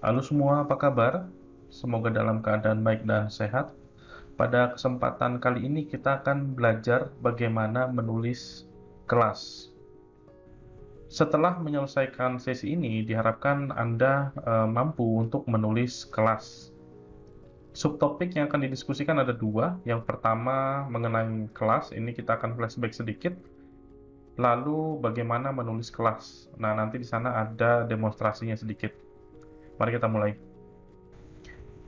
Halo semua, apa kabar? Semoga dalam keadaan baik dan sehat. Pada kesempatan kali ini kita akan belajar bagaimana menulis kelas. Setelah menyelesaikan sesi ini, diharapkan Anda mampu untuk menulis kelas. Subtopik yang akan didiskusikan ada dua. Yang pertama mengenai kelas, ini kita akan flashback sedikit. Lalu bagaimana menulis kelas. Nah, nanti di sana ada demonstrasinya sedikit. Mari kita mulai.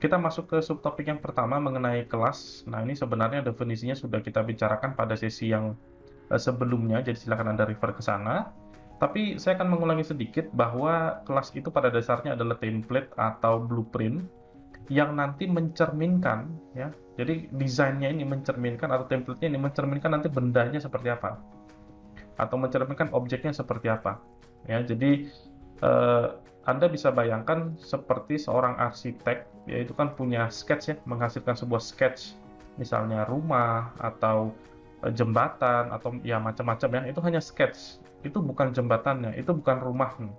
Kita masuk ke subtopik yang pertama mengenai kelas. Nah, ini sebenarnya definisinya sudah kita bicarakan pada sesi yang sebelumnya, jadi silakan Anda refer ke sana. Tapi saya akan mengulangi sedikit bahwa kelas itu pada dasarnya adalah template atau blueprint yang nanti mencerminkan, ya. Jadi desainnya ini mencerminkan atau template-nya ini mencerminkan nanti bendanya seperti apa atau mencerminkan objeknya seperti apa. Ya, jadi eh, Anda bisa bayangkan seperti seorang arsitek, yaitu kan punya sketch ya, menghasilkan sebuah sketch, misalnya rumah atau jembatan atau ya macam-macam ya, itu hanya sketch, itu bukan jembatannya, itu bukan rumahnya,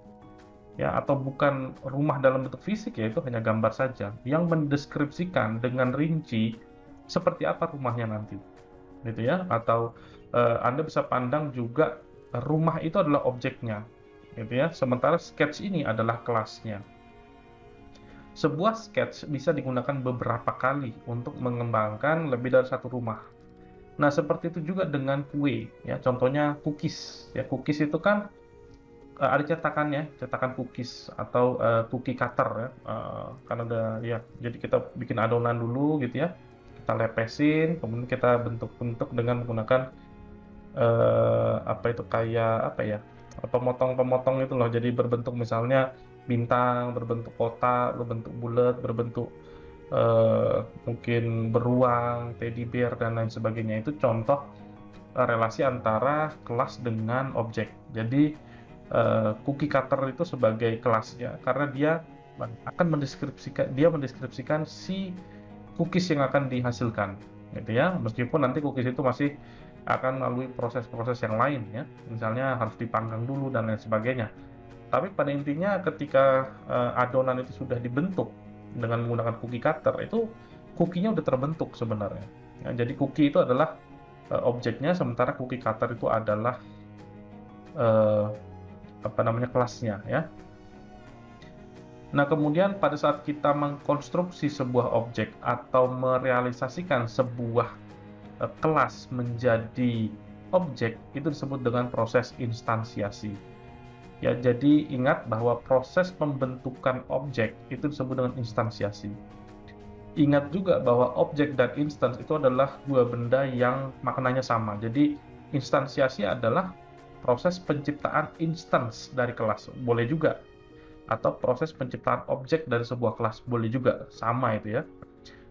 ya atau bukan rumah dalam bentuk fisik ya, itu hanya gambar saja yang mendeskripsikan dengan rinci seperti apa rumahnya nanti, gitu ya. Atau Anda bisa pandang juga rumah itu adalah objeknya, gitu ya. Sementara sketch ini adalah kelasnya. Sebuah sketch bisa digunakan beberapa kali untuk mengembangkan lebih dari satu rumah. Nah, seperti itu juga dengan kue, ya. Contohnya cookies, ya. Cookies itu kan ada cetakannya, cetakan cookies atau cookie cutter ya. Kan ada ya. Jadi kita bikin adonan dulu gitu ya. Kita lepesin, kemudian kita bentuk-bentuk dengan menggunakan apa itu kayak apa ya? Pemotong-pemotong itu loh. Jadi berbentuk misalnya bintang, berbentuk kotak, berbentuk bulat, berbentuk mungkin beruang, teddy bear dan lain sebagainya. Itu contoh relasi antara kelas dengan objek. Jadi cookie cutter itu sebagai kelasnya karena dia akan mendeskripsikan si cookies yang akan dihasilkan, gitu ya. Meskipun nanti cookies itu masih akan melalui proses-proses yang lain ya, misalnya harus dipanggang dulu dan lain sebagainya. Tapi pada intinya ketika adonan itu sudah dibentuk dengan menggunakan cookie cutter, itu cookie-nya udah terbentuk sebenarnya. Ya, jadi cookie itu adalah objeknya, sementara cookie cutter itu adalah eh, apa namanya kelasnya ya. Nah, kemudian pada saat kita mengkonstruksi sebuah objek atau merealisasikan sebuah kelas menjadi objek, itu disebut dengan proses instansiasi. Ya, jadi ingat bahwa proses pembentukan objek itu disebut dengan instansiasi. Ingat juga bahwa objek dan instance itu adalah dua benda yang maknanya sama. Jadi instansiasi adalah proses penciptaan instance dari kelas, boleh juga, atau proses penciptaan objek dari sebuah kelas, boleh juga, sama itu ya.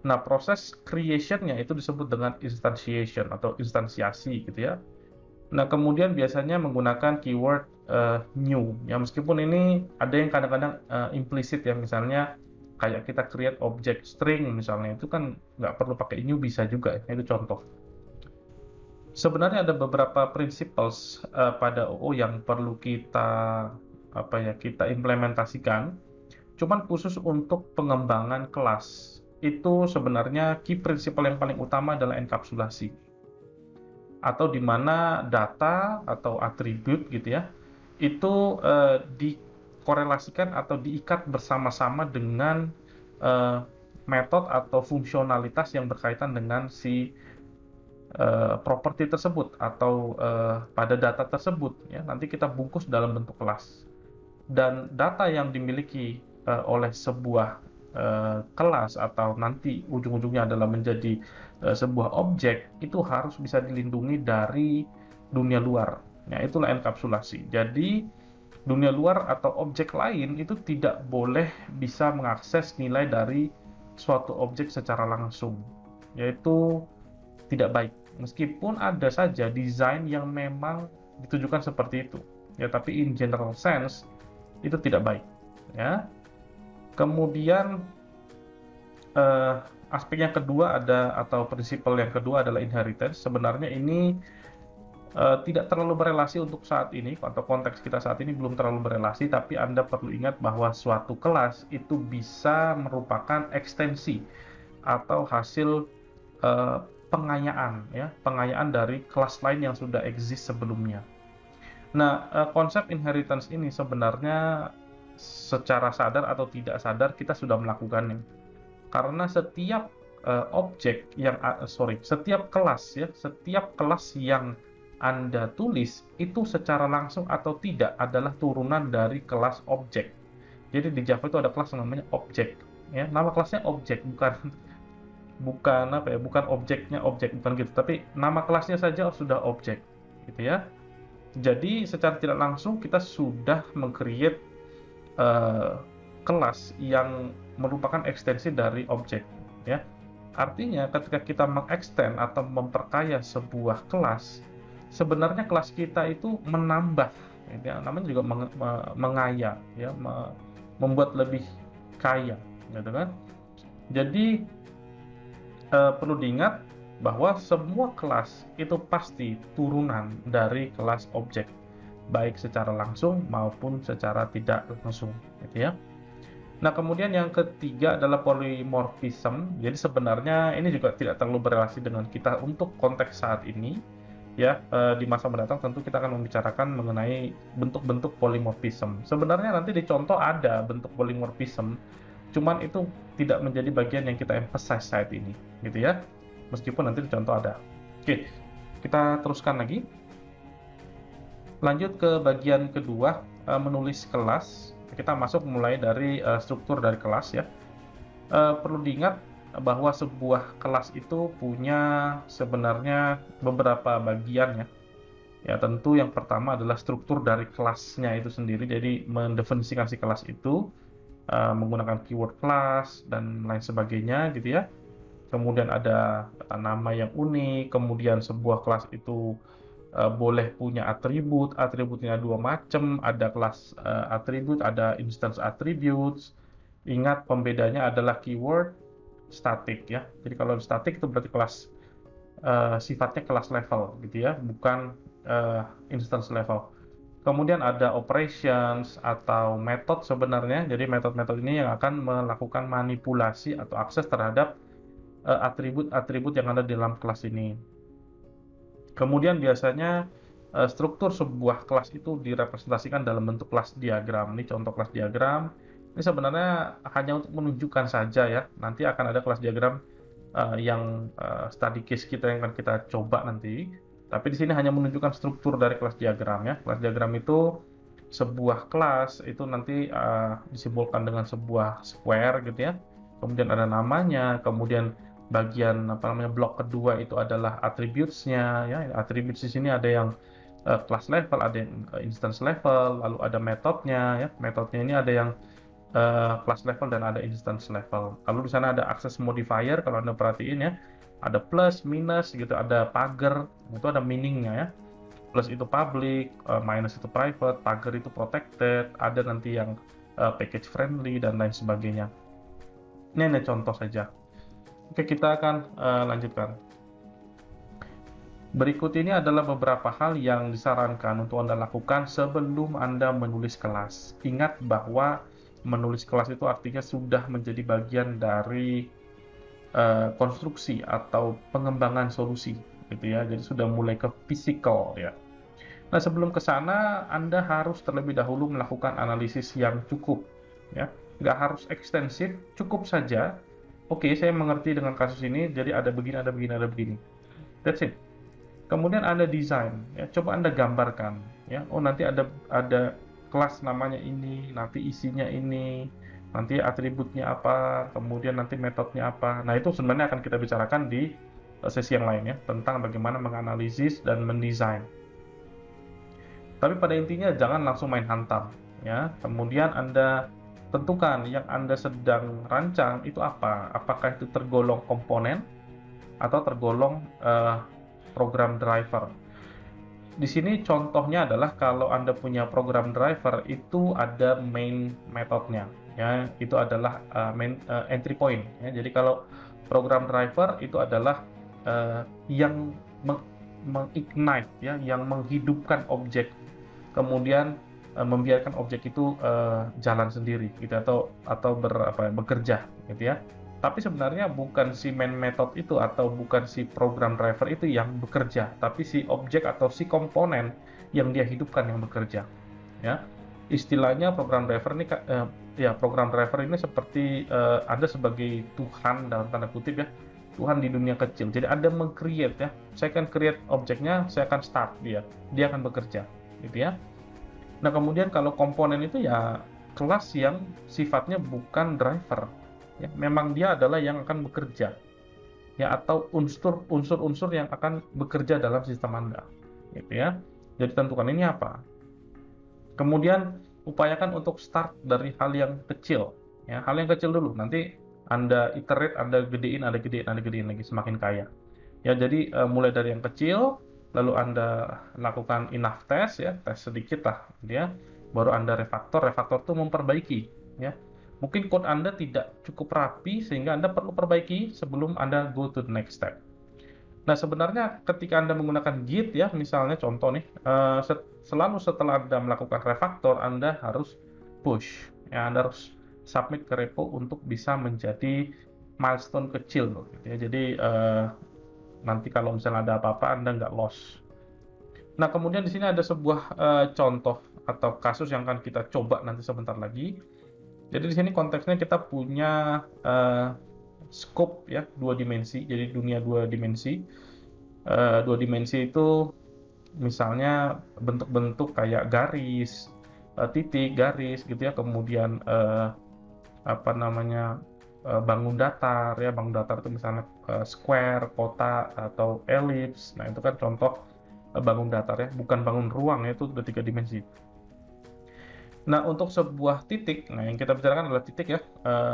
Nah, proses creation-nya itu disebut dengan instantiation atau instansiasi gitu ya. Nah, kemudian biasanya menggunakan keyword new ya, meskipun ini ada yang kadang-kadang implisit ya, misalnya kayak kita create object string misalnya, itu kan nggak perlu pakai new, bisa juga ya, itu contoh. Sebenarnya ada beberapa principles pada OO yang perlu kita apa ya, kita implementasikan. Cuman khusus untuk pengembangan kelas, itu sebenarnya key principle yang paling utama adalah enkapsulasi. Atau di mana data atau atribut gitu ya, itu dikorelasikan atau diikat bersama-sama dengan eh, metode atau fungsionalitas yang berkaitan dengan si properti tersebut atau pada data tersebut ya, nanti kita bungkus dalam bentuk kelas. Dan data yang dimiliki oleh sebuah kelas atau nanti ujung-ujungnya adalah menjadi sebuah objek, itu harus bisa dilindungi dari dunia luar. Nah, itulah enkapsulasi. Jadi dunia luar atau objek lain itu tidak boleh bisa mengakses nilai dari suatu objek secara langsung, yaitu tidak baik. Meskipun ada saja desain yang memang ditujukan seperti itu, ya, tapi in general sense itu tidak baik, ya. Kemudian eh, aspek yang kedua ada atau prinsipal yang kedua adalah inheritance. Sebenarnya ini tidak terlalu berelasi untuk saat ini, atau konteks kita saat ini belum terlalu berelasi, tapi Anda perlu ingat bahwa suatu kelas itu bisa merupakan ekstensi atau hasil eh, pengayaan, ya, pengayaan dari kelas lain yang sudah eksis sebelumnya. Nah, konsep inheritance ini sebenarnya secara sadar atau tidak sadar kita sudah melakukannya. Karena setiap objek yang setiap kelas, ya, setiap kelas yang Anda tulis itu secara langsung atau tidak adalah turunan dari kelas objek. Jadi di Java itu ada kelas yang namanya objek, ya. Nama kelasnya objek, bukan bukan apa ya, bukan objeknya objek, bukan gitu, tapi nama kelasnya saja sudah objek, gitu ya. Jadi secara tidak langsung kita sudah meng-create kelas yang merupakan ekstensi dari objek, ya. Artinya ketika kita mengextend atau memperkaya sebuah kelas, sebenarnya kelas kita itu menambah, ya, namanya juga mengaya, ya, membuat lebih kaya, gitu kan. Jadi perlu diingat bahwa semua kelas itu pasti turunan dari kelas objek, baik secara langsung maupun secara tidak langsung, gitu ya. Nah, kemudian yang ketiga adalah polymorphism. Jadi sebenarnya ini juga tidak terlalu berrelasi dengan kita untuk konteks saat ini, ya. Di masa mendatang tentu kita akan membicarakan mengenai bentuk-bentuk polymorphism. Sebenarnya nanti di contoh ada bentuk polymorphism, cuman itu tidak menjadi bagian yang kita emphasize saat ini, gitu ya. Meskipun nanti di contoh ada. Oke, kita teruskan lagi. Lanjut ke bagian kedua, menulis kelas. Kita masuk mulai dari struktur dari kelas, ya. Perlu diingat bahwa sebuah kelas itu punya sebenarnya beberapa bagian, ya. Ya, tentu yang pertama adalah struktur dari kelasnya itu sendiri. Jadi mendefinisikan si kelas itu menggunakan keyword kelas dan lain sebagainya, gitu ya. Kemudian ada nama yang unik, kemudian sebuah kelas itu boleh punya atribut, atributnya dua macam, ada kelas atribut, ada instance attributes. Ingat pembedanya adalah keyword static, ya. Jadi kalau static itu berarti kelas sifatnya kelas level, gitu ya, bukan instance level. Kemudian ada operations atau method sebenarnya. Jadi metode-metode ini yang akan melakukan manipulasi atau akses terhadap atribut-atribut yang ada di dalam kelas ini. Kemudian biasanya struktur sebuah kelas itu direpresentasikan dalam bentuk kelas diagram. Ini contoh kelas diagram. Ini sebenarnya hanya untuk menunjukkan saja, ya. Nanti akan ada kelas diagram yang study case kita yang akan kita coba nanti. Tapi di sini hanya menunjukkan struktur dari kelas diagram, ya. Kelas diagram itu sebuah kelas itu nanti disimbolkan dengan sebuah square, gitu ya. Kemudian ada namanya, kemudian bagian apa namanya blok kedua itu adalah attributes-nya, ya. Attributes di sini ada yang class level, ada yang instance level, lalu ada metodenya, ya. Metodenya ini ada yang class level dan ada instance level. Lalu di sana ada access modifier, kalau Anda perhatiin, ya. Ada plus, minus gitu, ada pagar, itu ada meaning-nya, ya. Plus itu public, minus itu private, pagar itu protected, ada nanti yang package friendly dan lain sebagainya. Ini hanya contoh saja. Oke, kita akan lanjutkan. Berikut ini adalah beberapa hal yang disarankan untuk Anda lakukan sebelum Anda menulis kelas. Ingat bahwa menulis kelas itu artinya sudah menjadi bagian dari konstruksi atau pengembangan solusi, gitu ya. Jadi sudah mulai ke physical, ya. Nah, sebelum ke sana, Anda harus terlebih dahulu melakukan analisis yang cukup, ya. Nggak harus ekstensif, cukup saja. Oke, saya mengerti dengan kasus ini, jadi ada begini, ada begini, ada begini. That's it. Kemudian Anda desain, ya. Coba Anda gambarkan, ya. Oh, nanti ada kelas namanya ini, nanti isinya ini, nanti atributnya apa, kemudian nanti metodenya apa. Nah, itu sebenarnya akan kita bicarakan di sesi yang lain, ya, tentang bagaimana menganalisis dan mendesain. Tapi pada intinya jangan langsung main hantam, ya. Kemudian Anda tentukan yang Anda sedang rancang itu apa. Apakah itu tergolong komponen atau tergolong program driver. Di sini contohnya adalah kalau Anda punya program driver itu ada main metodenya, ya. Itu adalah main entry point, ya. Jadi kalau program driver itu adalah yang mengignite ya, yang menghidupkan objek, kemudian membiarkan objek itu jalan sendiri gitu, atau bekerja gitu ya. Tapi sebenarnya bukan si main method itu atau bukan si program driver itu yang bekerja, tapi si objek atau si komponen yang dia hidupkan yang bekerja ya. Istilahnya program driver ini program driver ini seperti Anda sebagai Tuhan dalam tanda kutip ya, Tuhan di dunia kecil. Jadi Anda meng-create ya, saya akan create objeknya, saya akan start dia akan bekerja gitu ya. Nah, kemudian kalau komponen itu ya kelas yang sifatnya bukan driver. Ya, memang dia adalah yang akan bekerja. Ya, atau unsur-unsur yang akan bekerja dalam sistem Anda. Gitu ya. Jadi tentukan ini apa. Kemudian upayakan untuk start dari hal yang kecil. Ya, hal yang kecil dulu. Nanti Anda iterate, Anda gedein lagi semakin kaya. Ya, jadi mulai dari yang kecil, lalu Anda lakukan enough test ya, tes sedikit lah ya, baru Anda refactor itu memperbaiki ya. Mungkin code Anda tidak cukup rapi sehingga Anda perlu perbaiki sebelum Anda go to the next step. Nah, sebenarnya ketika Anda menggunakan Git ya, misalnya contoh nih, selalu setelah Anda melakukan refactor, Anda harus push ya, Anda harus submit ke repo untuk bisa menjadi milestone kecil gitu ya. Jadi nanti kalau misalnya ada apa-apa Anda nggak loss. Nah, kemudian di sini ada sebuah contoh atau kasus yang akan kita coba nanti sebentar lagi. Jadi di sini konteksnya kita punya scope ya, dua dimensi. Jadi dunia dua dimensi. Dua dimensi itu misalnya bentuk-bentuk kayak garis, titik, garis gitu ya. Kemudian bangun datar ya, bangun datar itu misalnya square, kotak atau ellipse. Nah, itu kan contoh bangun datar ya, bukan bangun ruang ya, itu udah 3 dimensi. Nah, untuk sebuah titik, nah yang kita bicarakan adalah titik ya,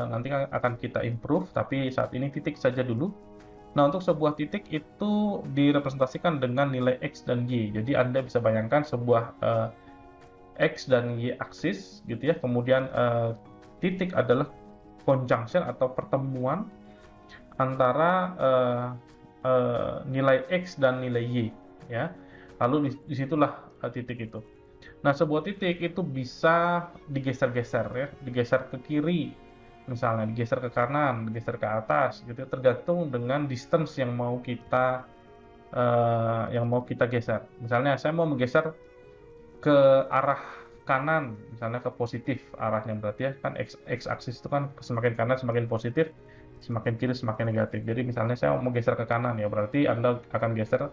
nanti akan kita improve, tapi saat ini titik saja dulu. Nah, untuk sebuah titik itu direpresentasikan dengan nilai X dan Y. Jadi Anda bisa bayangkan sebuah X dan Y aksis gitu ya, kemudian titik adalah conjunction atau pertemuan antara nilai X dan nilai Y ya. Lalu disitulah titik itu. Nah, sebuah titik itu bisa digeser-geser ya, digeser ke kiri misalnya, digeser ke kanan, digeser ke atas gitu, tergantung dengan distance yang mau kita geser. Misalnya saya mau menggeser ke arah kanan, misalnya ke positif arahnya, berarti ya kan x aksis itu kan semakin kanan semakin positif, semakin kiri semakin negatif. Jadi misalnya saya mau geser ke kanan ya, berarti Anda akan geser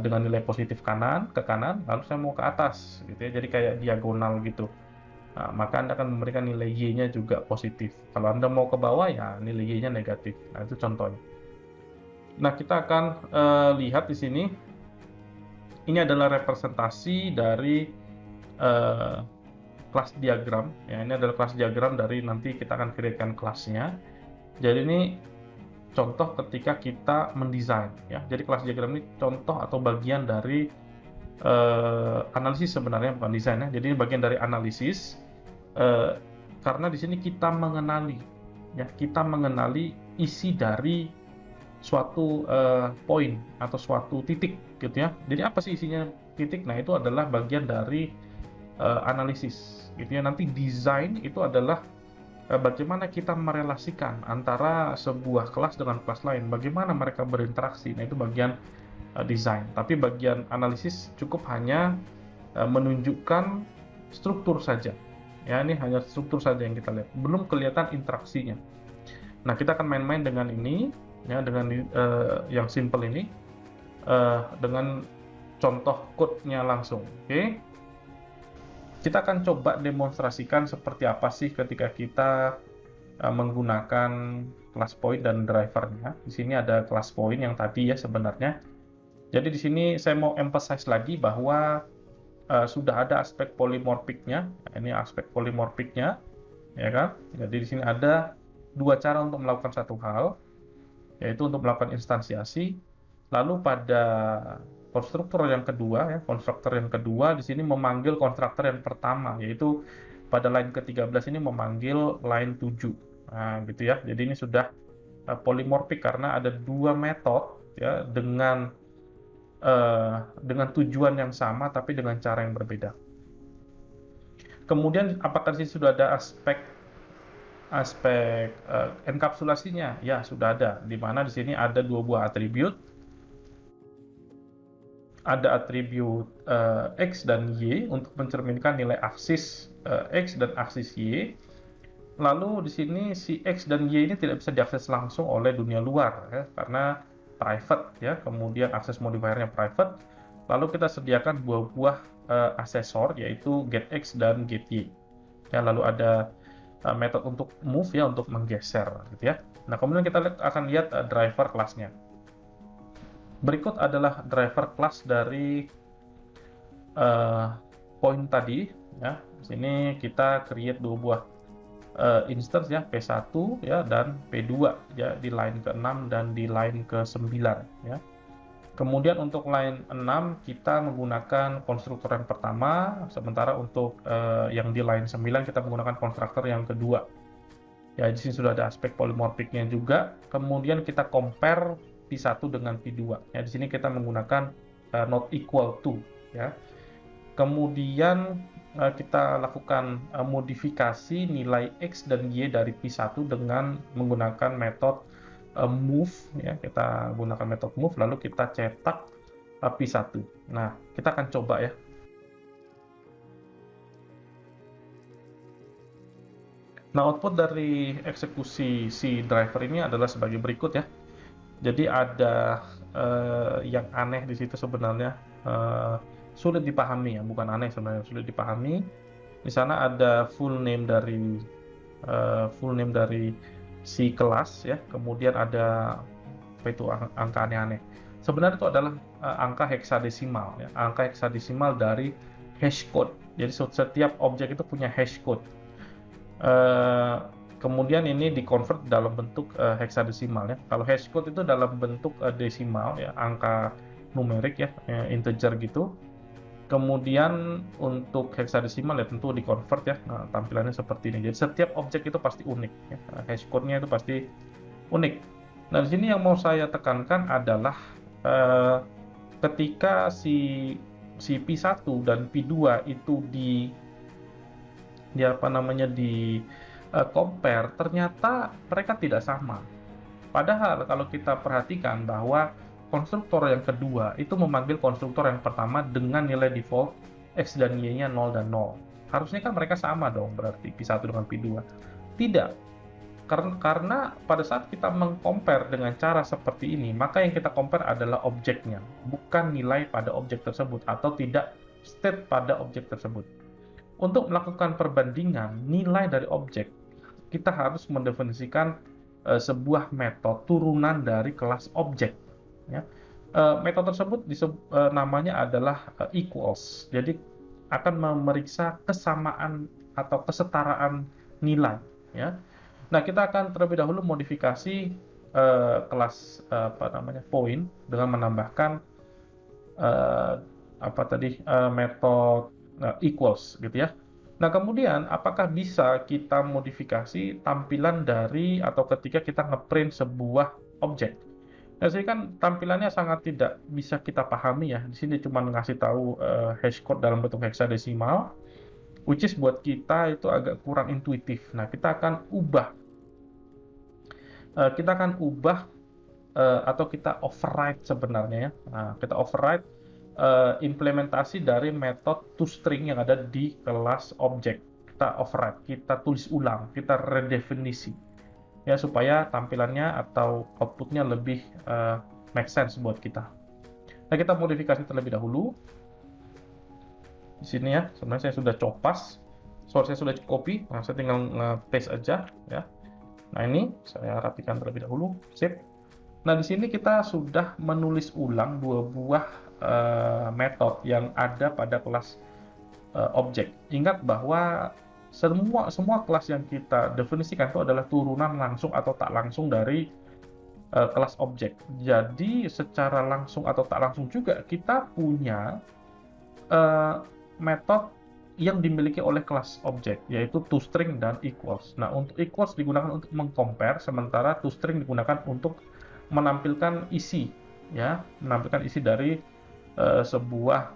dengan nilai positif ke kanan, lalu saya mau ke atas gitu ya, jadi kayak diagonal gitu. Nah, maka Anda akan memberikan nilai Y-nya juga positif. Kalau Anda mau ke bawah ya nilai Y-nya negatif. Nah, itu contohnya. Nah, kita akan lihat di sini. Ini adalah representasi dari kelas diagram. Ya, ini adalah kelas diagram dari nanti kita akan create-kan kelasnya. Jadi ini contoh ketika kita mendesain. Ya, jadi kelas diagram ini contoh atau bagian dari analisis sebenarnya, bukan desain ya. Jadi ini bagian dari analisis karena di sini kita mengenali isi dari suatu poin atau suatu titik gitu ya. Jadi apa sih isinya titik? Nah, itu adalah bagian dari analisis gitu ya. Nanti desain itu adalah bagaimana kita merelasikan antara sebuah kelas dengan kelas lain, bagaimana mereka berinteraksi. Nah, itu bagian desain. Tapi bagian analisis cukup hanya menunjukkan struktur saja. Ya, ini hanya struktur saja yang kita lihat, belum kelihatan interaksinya. Nah, kita akan main-main dengan ini, ya, dengan yang simple ini, dengan contoh code-nya langsung. Oke, kita akan coba demonstrasikan seperti apa sih ketika kita menggunakan class point dan drivernya. Di sini ada class point yang tadi ya sebenarnya. Jadi di sini saya mau emphasize lagi bahwa sudah ada aspek polymorphicnya. Ini aspek polymorphicnya, ya kan? Jadi di sini ada dua cara untuk melakukan satu hal, yaitu untuk melakukan instansiasi. Lalu pada konstruktor yang kedua, di sini memanggil konstruktor yang pertama, yaitu pada line ke-13 ini memanggil line 7. Nah, gitu ya. Jadi ini sudah polymorphic karena ada dua metode ya dengan dengan tujuan yang sama tapi dengan cara yang berbeda. Kemudian apakah di sini sudah ada aspek enkapsulasinya? Ya, sudah ada. Di mana di sini ada dua buah atribut. Ada atribut X dan Y untuk mencerminkan nilai aksis X dan aksis Y. Lalu di sini si X dan Y ini tidak bisa diakses langsung oleh dunia luar ya, karena private ya. Kemudian akses modifiernya private. Lalu kita sediakan buah-buah asesor yaitu getX dan getY. Ya, lalu ada metode untuk move ya, untuk menggeser gitu ya. Nah, kemudian kita akan lihat driver kelasnya. Berikut adalah driver class dari point tadi ya. Di sini kita create dua buah instance ya, P1 ya dan P2 ya, di line ke-6 dan di line ke-9 ya. Kemudian untuk line 6 kita menggunakan konstruktor yang pertama, sementara untuk yang di line 9 kita menggunakan konstruktor yang kedua. Ya, di sini sudah ada aspek polymorphicnya juga. Kemudian kita compare P1 dengan P2. Ya, di sini kita menggunakan not equal to ya. Kemudian kita lakukan modifikasi nilai X dan Y dari P1 dengan menggunakan metode move ya. Kita gunakan metode move lalu kita cetak P1. Nah, kita akan coba ya. Nah, output dari eksekusi si driver ini adalah sebagai berikut ya. Jadi ada yang aneh di situ sebenarnya, sulit dipahami ya, bukan aneh sebenarnya, sulit dipahami. Di sana ada full name dari si kelas ya, kemudian ada apa itu angka aneh-aneh. Sebenarnya itu adalah angka heksadesimal ya, angka heksadesimal dari hash code. Jadi setiap objek itu punya hash code. Kemudian ini di-convert dalam bentuk heksadesimal ya. Kalau hash code itu dalam bentuk desimal ya, angka numerik ya, integer gitu. Kemudian untuk heksadesimal ya tentu di-convert ya. Nah, tampilannya seperti ini. Jadi setiap objek itu pasti unik ya. Hash code-nya itu pasti unik. Nah, di sini yang mau saya tekankan adalah ketika si P1 dan P2 itu di compare, ternyata mereka tidak sama. Padahal kalau kita perhatikan bahwa konstruktor yang kedua itu memanggil konstruktor yang pertama dengan nilai default X dan Y-nya 0 dan 0. Harusnya kan mereka sama dong, berarti P1 dengan P2. Tidak. Karena pada saat kita meng-compare dengan cara seperti ini, maka yang kita compare adalah objeknya, bukan nilai pada objek tersebut atau tidak state pada objek tersebut. Untuk melakukan perbandingan nilai dari objek, kita harus mendefinisikan sebuah metode turunan dari kelas objek. Ya. Metode tersebut namanya adalah equals. Jadi akan memeriksa kesamaan atau kesetaraan nilai. Ya. Nah, kita akan terlebih dahulu modifikasi kelas point dengan menambahkan metode equals gitu ya. Nah, kemudian apakah bisa kita modifikasi tampilan dari atau ketika kita ngeprint sebuah objek? Nah, sini kan tampilannya sangat tidak bisa kita pahami ya. Di sini cuma ngasih tahu hash code dalam bentuk heksadesimal, which is buat kita itu agak kurang intuitif. Nah, kita akan ubah atau kita override sebenarnya ya. Nah, kita override implementasi dari metode toString yang ada di kelas objek. Kita override, kita tulis ulang, kita redefinisi ya, supaya tampilannya atau outputnya lebih make sense buat kita. Nah, kita modifikasi terlebih dahulu di sini ya. Sebenarnya saya sudah copas, saya sudah copy. Nah, saya tinggal nge-paste aja ya. Nah, ini saya rapikan terlebih dahulu, sip. Nah, di sini kita sudah menulis ulang dua buah metode yang ada pada kelas objek. Ingat bahwa semua kelas yang kita definisikan itu adalah turunan langsung atau tak langsung dari kelas objek. Jadi secara langsung atau tak langsung juga kita punya metode yang dimiliki oleh kelas objek, yaitu toString dan equals. Nah, untuk equals digunakan untuk mengcompare, sementara toString digunakan untuk menampilkan isi ya, menampilkan isi dari sebuah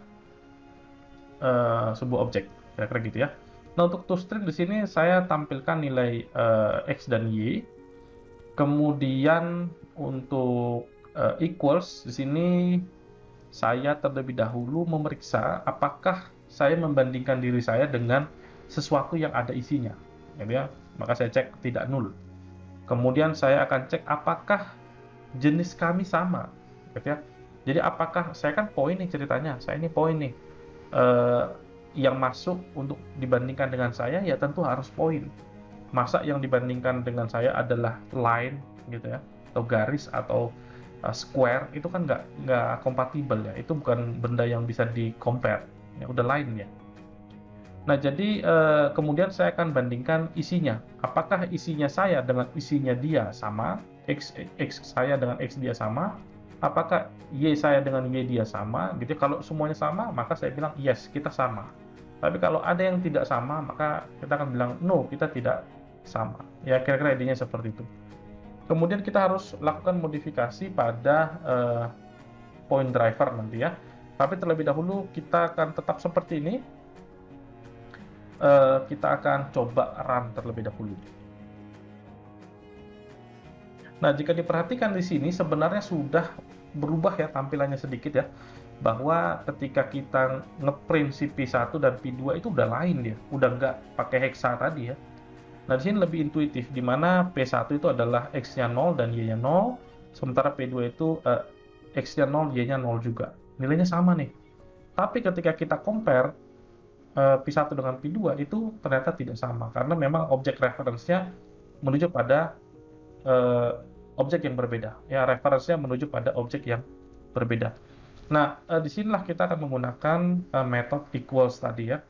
objek, kira-kira gitu ya. Nah, untuk toString di sini saya tampilkan nilai X dan Y. Kemudian untuk equals di sini saya terlebih dahulu memeriksa apakah saya membandingkan diri saya dengan sesuatu yang ada isinya, gitu ya. Maka saya cek tidak null. Kemudian saya akan cek apakah jenis kami sama, gitu ya. Jadi apakah saya kan poin nih ceritanya, saya ini poin nih. Yang masuk untuk dibandingkan dengan saya ya tentu harus poin. Masa yang dibandingkan dengan saya adalah line gitu ya, atau garis atau square, itu kan nggak kompatibel ya, itu bukan benda yang bisa di compare ya, udah line ya. Nah jadi kemudian saya akan bandingkan isinya, apakah isinya saya dengan isinya dia sama, x saya dengan x dia sama, apakah y saya dengan y dia sama gitu. Kalau semuanya sama maka saya bilang yes, kita sama. Tapi kalau ada yang tidak sama maka kita akan bilang no, kita tidak sama ya, kira-kira idenya seperti itu. Kemudian kita harus lakukan modifikasi pada point driver nanti ya, tapi terlebih dahulu kita akan tetap seperti ini. Kita akan coba run terlebih dahulu. Nah, jika diperhatikan di sini sebenarnya sudah berubah ya tampilannya sedikit ya, bahwa ketika kita ngeprint si P1 dan P2 itu udah lain dia, udah nggak pakai hexa tadi ya. Nah, di sini lebih intuitif, di mana P1 itu adalah X-nya 0 dan Y-nya 0, sementara P2 itu X-nya 0, Y-nya 0 juga. Nilainya sama nih. Tapi ketika kita compare P1 dengan P2 itu ternyata tidak sama, karena memang objek reference-nya menuju pada objek yang berbeda. Ya, reference-nya menuju pada objek yang berbeda. Nah, disinilah kita akan menggunakan metode equals tadi ya.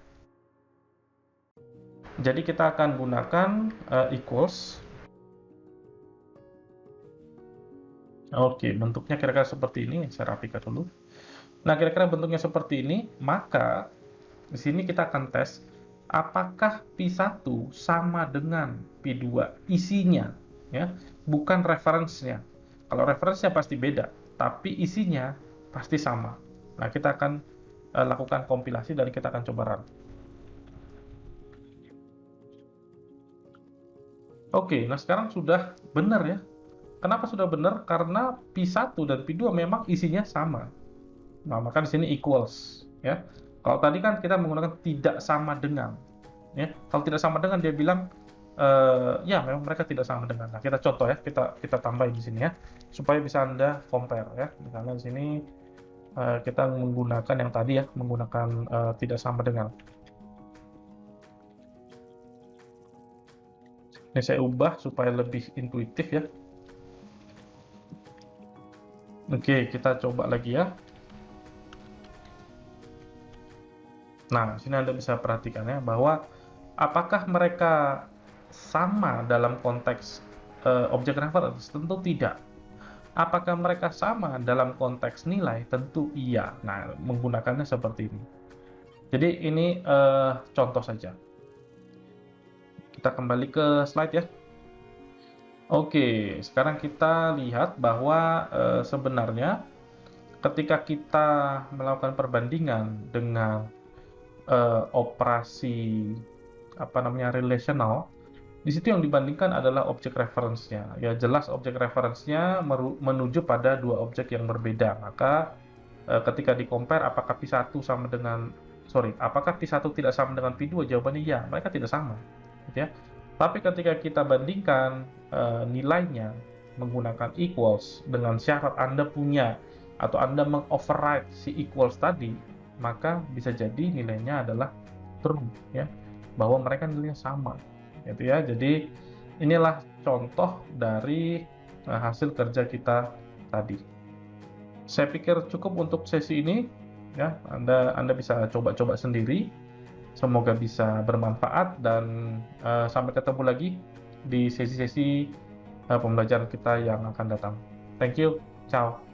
Jadi kita akan gunakan equals. Oke, bentuknya kira-kira seperti ini. Saya rapikan dulu. Nah, kira-kira bentuknya seperti ini. Maka di sini kita akan tes apakah P1 sama dengan P2 isinya, ya, bukan referensinya. Kalau referensinya pasti beda, tapi isinya pasti sama. Nah, kita akan lakukan kompilasi dan kita akan coba run. Oke, nah sekarang sudah benar ya. Kenapa sudah benar? Karena P1 dan P2 memang isinya sama. Nah, maka di sini equals ya. Kalau tadi kan kita menggunakan tidak sama dengan ya. Kalau tidak sama dengan dia bilang ya memang mereka tidak sama dengan. Nah, kita contoh ya, kita tambahin di sini ya supaya bisa Anda compare ya. Misalnya di sini kita menggunakan yang tadi ya, menggunakan tidak sama dengan. Ini saya ubah supaya lebih intuitif ya. Oke, kita coba lagi ya. Nah, sini Anda bisa perhatikan ya, bahwa apakah mereka sama dalam konteks objek reference? Tentu tidak. Apakah mereka sama dalam konteks nilai? Tentu iya. Nah, menggunakannya seperti ini. Jadi ini contoh saja. Kita kembali ke slide ya. Oke, sekarang kita lihat bahwa sebenarnya ketika kita melakukan perbandingan dengan operasi relational, di situ yang dibandingkan adalah objek reference-nya. Ya jelas objek reference-nya menuju pada dua objek yang berbeda. Maka ketika di-compare apakah P1 sama dengan apakah P1 tidak sama dengan P2? Jawabannya ya, mereka tidak sama. Gitu ya. Tapi ketika kita bandingkan nilainya menggunakan equals dengan syarat Anda punya atau Anda meng-override si equals tadi, maka bisa jadi nilainya adalah true ya, bahwa mereka nilainya sama gitu ya. Jadi inilah contoh dari hasil kerja kita tadi. Saya pikir cukup untuk sesi ini ya. Anda bisa coba-coba sendiri, semoga bisa bermanfaat dan sampai ketemu lagi di sesi-sesi pembelajaran kita yang akan datang. Thank you, ciao.